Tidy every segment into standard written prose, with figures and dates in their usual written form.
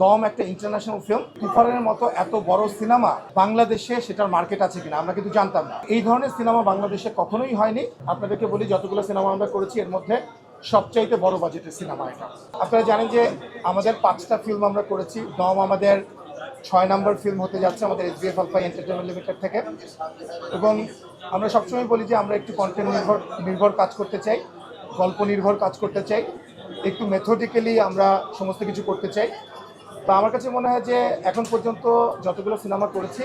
দম একটা international film. তুফানের মতো এত বড় সিনেমা বাংলাদেশে সেটার মার্কেট আছে কিনা আমরা কিন্তু জানতাম না। এই ধরনের সিনেমা বাংলাদেশে কখনোই হয়নি। আপনাদেরকে বলি, যতগুলো সিনেমা আমরা করেছি এর মধ্যে সবচাইতে বড় বাজেটের সিনেমা এটা। আপনারা জানেন যে আমাদের 5টা ফিল্ম আমরা করেছি। দম আমাদের 6 নম্বর ফিল্ম হতে যাচ্ছে আমাদের SBF আলফা এন্টারটেনমেন্ট লিমিটেড থেকে। এবং আমরা সবসময় বলি যে আমরা একটু কন্টেন্ট নির্ভর কাজ করতে চাই, গল্প নির্ভর কাজ করতে চাই, একটু মেথডিক্যালি আমরা সমস্ত কিছু করতে চাই। তো আমার কাছে মনে হয় যে এখন পর্যন্ত যতগুলো সিনেমা করেছি,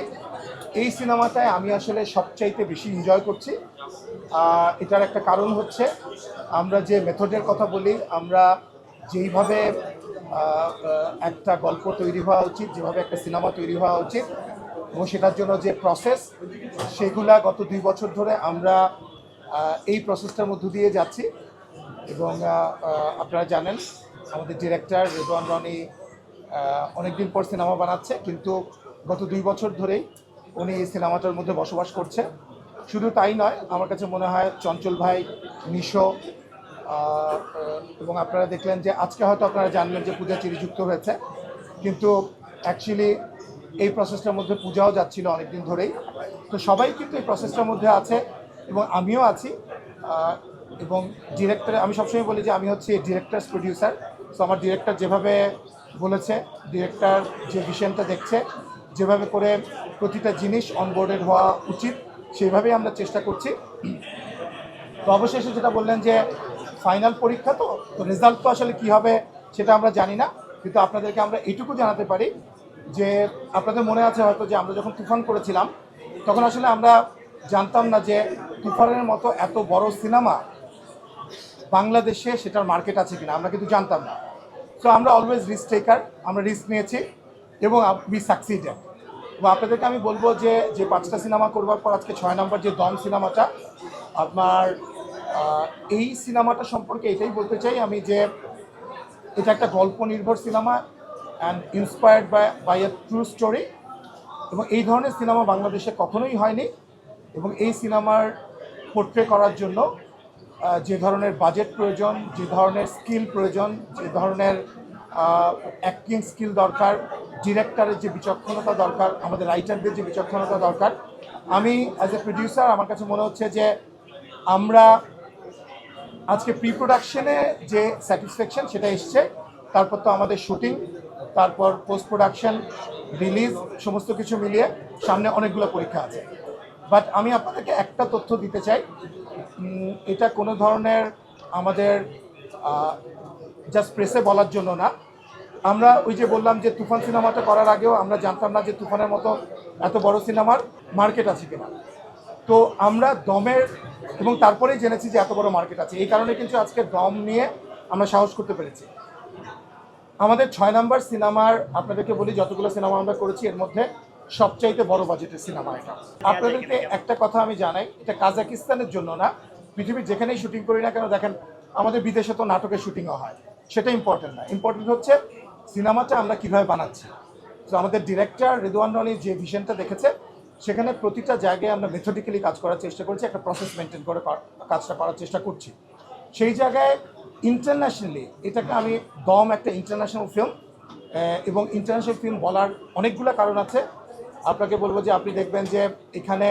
এই সিনেমাটায় আমি আসলে সবচাইতে বেশি এনজয় করছি। এটার একটা কারণ হচ্ছে আমরা যে মেথডের কথা বলি, আমরা যেইভাবে একটা গল্প তৈরি হওয়া উচিত, যেভাবে একটা সিনেমা তৈরি হওয়া উচিত এবং সেটার জন্য যে প্রসেস, সেগুলা গত 2 বছর ধরে আমরা এই প্রসেসটার মধ্য দিয়ে যাচ্ছি। এবং আপনারা জানেন আমাদের ডিরেক্টর রেদওয়ান রনি অনেকদিন পর সিনেমা বানাচ্ছে, কিন্তু গত 2 বছর ধরেই উনি এই সিনেমাটার মধ্যে বসবাস করছে। শুধু তাই নয়, আমার কাছে মনে হয় চঞ্চল ভাই, নিশো, এবং আপনারা দেখলেন যে আজকে হয়তো আপনারা জানলেন যে পূজা চিরি যুক্ত হয়েছে, কিন্তু অ্যাকচুয়ালি এই প্রসেসটার মধ্যে পূজাও যাচ্ছিল অনেকদিন ধরেই। তো সবাই কিন্তু এই প্রসেসটার মধ্যে আছে এবং আমিও আছি। এবং ডিরেক্টর, আমি সবসময় বলি যে আমি হচ্ছে ডিরেক্টরস প্রডিউসার। তো আমার ডিরেক্টর যেভাবে বলেছে, ডিরেক্টর যে ভিশনটা দেখছে, যেভাবে করে প্রতিটা জিনিস অনবোর্ডেড হওয়া উচিত, সেইভাবেই আমরা চেষ্টা করছি। তো অবশেষে যেটা বললেন যে ফাইনাল পরীক্ষা, তো রেজাল্ট তো আসলে কী হবে সেটা আমরা জানি না, কিন্তু আপনাদেরকে আমরা এইটুকু জানাতে পারি যে আপনাদের মনে আছে হয়তো যে আমরা যখন তুফান করেছিলাম, তখন আসলে আমরা জানতাম না যে তুফানের মতো এত বড় সিনেমা বাংলাদেশে সেটার মার্কেট আছে কিনা আমরা কিন্তু জানতাম না। সো আমরা অলওয়েজ রিস্ক টেকার, আমরা রিস্ক নিয়েছি এবং উই সাকসিডেড। এবং আপনাদেরকে আমি বলবো যে 5টা সিনেমা করবার পর আজকে 6 নম্বর যে দম সিনেমাটা, আপনার এই সিনেমাটা সম্পর্কে এটাই বলতে চাই আমি যে এটা একটা গল্প নির্ভর cinema and inspired by a true story. এবং এই ধরনের সিনেমা বাংলাদেশে কখনোই হয়নি। এবং এই সিনেমার পোর্ট্রে করার জন্য যে ধরনের বাজেট প্রয়োজন, যে ধরনের স্কিল প্রয়োজন, যে ধরনের অ্যাক্টিং স্কিল দরকার, ডিরেক্টরের যে বিচক্ষণতা দরকার, আমাদের রাইটারদের যে বিচক্ষণতা দরকার, আমি অ্যাজ এ প্রডিউসার আমার কাছে মনে হচ্ছে যে আমরা আজকে প্রি প্রোডাকশনে যে স্যাটিসফ্যাকশন সেটা এসছে। তারপর তো আমাদের শুটিং, তারপর পোস্ট প্রোডাকশন, রিলিজ, সমস্ত কিছু মিলিয়ে সামনে অনেকগুলো পরীক্ষা আছে। বাট আমি আপনাদেরকে একটা তথ্য দিতে চাই, এটা কোনো ধরনের আমাদের জাস্ট প্রেসে বলার জন্য না। আমরা ওই যে বললাম যে তুফান সিনেমাটা করার আগেও আমরা জানতাম না যে তুফানের মতো এত বড় সিনেমার মার্কেট আছে কিনা। তো আমরা দমের এবং তারপরেই জেনেছি যে এত বড় মার্কেট আছে। এই কারণে কিন্তু আজকে দম নিয়ে আমরা সাহস করতে পেরেছি। আমাদের 6 নম্বর সিনেমার, আপনাদেরকে বলি যতগুলো সিনেমা আমরা করেছি এর মধ্যে সবচাইতে বড় বাজেটের সিনেমা এটা। আপনাদেরকে একটা কথা আমি জানাই, এটা কাজাকিস্তানের জন্য না, পৃথিবীর যেখানেই শুটিং করি না কেন, দেখেন আমাদের বিদেশে তো নাটকের শুটিংও হয়, সেটা ইম্পর্টেন্ট না। ইম্পর্টেন্ট হচ্ছে সিনেমাটা আমরা কীভাবে বানাচ্ছি। তো আমাদের ডিরেক্টর রেদওয়ান রনি যে ভিশনটা দেখেছে, সেখানে প্রতিটা জায়গায় আমরা মেথডিক্যালি কাজ করার চেষ্টা করছি, একটা প্রসেস মেনটেন করে কাজটা করার চেষ্টা করছি। সেই জায়গায় ইন্টারন্যাশনালি এটাকে আমি দম একটা ইন্টারন্যাশনাল ফিল্ম, এবং ইন্টারন্যাশনাল ফিল্ম বলার অনেকগুলো কারণ আছে। আপনাকে বলবো যে আপনি দেখবেন যে এখানে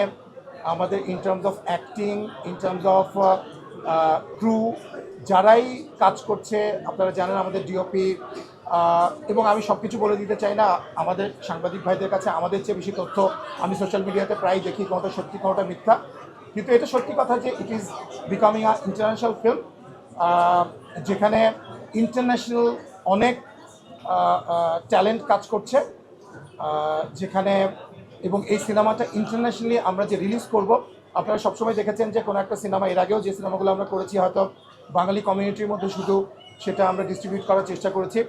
আমাদের in terms of acting, in terms of crew, যারাই কাজ করছে, আপনারা জানেন আমাদের ডিওপি, এবং আমি সব কিছু বলে দিতে চাই না, আমাদের সাংবাদিক ভাইদের কাছে আমাদের চেয়ে বেশি তথ্য আমি সোশ্যাল মিডিয়াতে প্রায় দেখি, কোনোটা সত্যি কোনোটা মিথ্যা, কিন্তু এটা সত্যি কথা যে it is becoming a international film, যেখানে ইন্টারন্যাশনাল অনেক ট্যালেন্ট কাজ করছে, যেখানে, এবং এই সিনেমাটা ইন্টারন্যাশনালি আমরা যে রিলিজ করব, আপনারা সবসময় দেখেছেন যে কোনো একটা সিনেমা, এর আগেও যে সিনেমাগুলো আমরা করেছি হয়তো বাঙালি কমিউনিটির মধ্যে শুধু, সেটা আমরা ডিস্ট্রিবিউট করার চেষ্টা করেছি।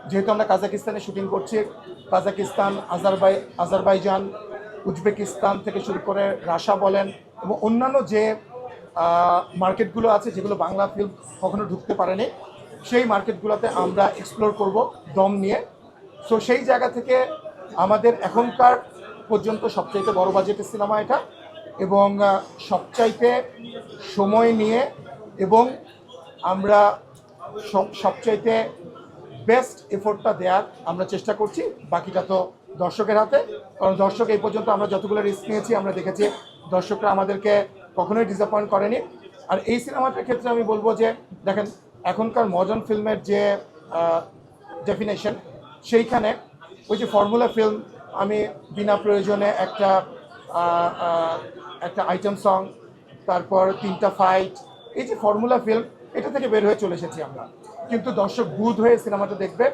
যেহেতু আমরা কাজাকিস্তানে শুটিং করছি, কাজাকিস্তান, আজারবাইজান, উজবেকিস্তান থেকে শুরু করে রাশিয়া বলেন, এবং অন্যান্য যে মার্কেটগুলো আছে যেগুলো বাংলা ফিল্ম কখনো ঢুকতে পারেনি, সেই মার্কেটগুলোতে আমরা এক্সপ্লোর করব দম নিয়ে। সো সেই জায়গা থেকে আমাদের এখনকার পর্যন্ত সবচাইতে বড় বাজেটের সিনেমা এটা, এবং সবচাইতে সময় নিয়ে, এবং আমরা সবচাইতে বেস্ট এফোর্টটা দেওয়ার আমরা চেষ্টা করছি, বাকিটা তো দর্শকের হাতে। কারণ দর্শক এই পর্যন্ত আমরা যতগুলো রিস্ক নিয়েছি আমরা দেখেছি দর্শকরা আমাদেরকে কখনোই ডিসঅ্যাপয়েন্ট করেনি। আর এই সিনেমাটার ক্ষেত্রে আমি বলবো যে দেখেন, এখনকার মডার্ন ফিল্মের যে ডেফিনেশন, সেইখানে ওই যে ফর্মুলা ফিল্ম, আমি বিনা প্রয়োজনে একটা একটা আইটেম সং, তারপর 3টা ফাইট, এই যে ফর্মুলা ফিল্ম, এটা থেকে বের হয়ে চলে এসেছি আমরা। কিন্তু দর্শক বুধ হয়ে সিনেমাটা দেখবে,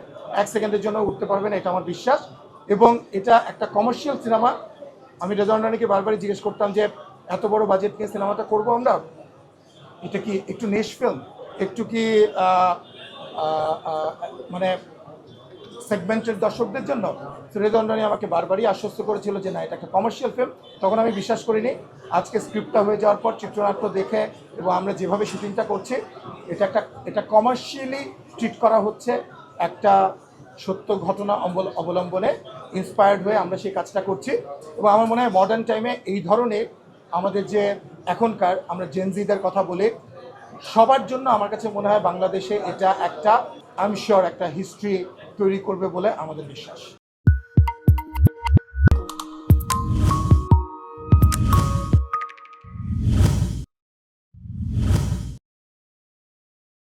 1 সেকেন্ডের জন্য উঠতে পারবে না, এটা আমার বিশ্বাস। এবং এটা একটা কমার্শিয়াল সিনেমা। আমি রেজা রানীকে বারবারই জিজ্ঞেস করতাম যে এত বড় বাজেট নিয়ে সিনেমাটা করবো আমরা, এটা কি একটু নেশ ফিল্ম, একটু কি মানে সেগমেন্টের দর্শকদের জন্য? রেজন্ডনী আমাকে বারবারই আশ্বস্ত করেছিল যে না, এটা একটা কমার্শিয়াল ফিল্ম। তখন আমি বিশ্বাস করিনি। আজকে স্ক্রিপ্টটা হয়ে যাওয়ার পর, চিত্রনাট্য দেখে এবং আমরা যেভাবে শুটিংটা করছি, এটা কমার্শিয়ালি ট্রিট করা হচ্ছে, একটা সত্য ঘটনা অবলম্বনে ইন্সপায়ার্ড হয়ে আমরা সেই কাজটা করছি। এবং আমার মনে হয় মডার্ন টাইমে এই ধরনের আমাদের যে এখনকার আমরা জেনজিদের কথা বলি, সবার জন্য আমার কাছে মনে হয় বাংলাদেশে এটা একটা, আই এম শিওর, একটা হিস্ট্রি তৈরি করবে বলে আমাদের বিশ্বাস।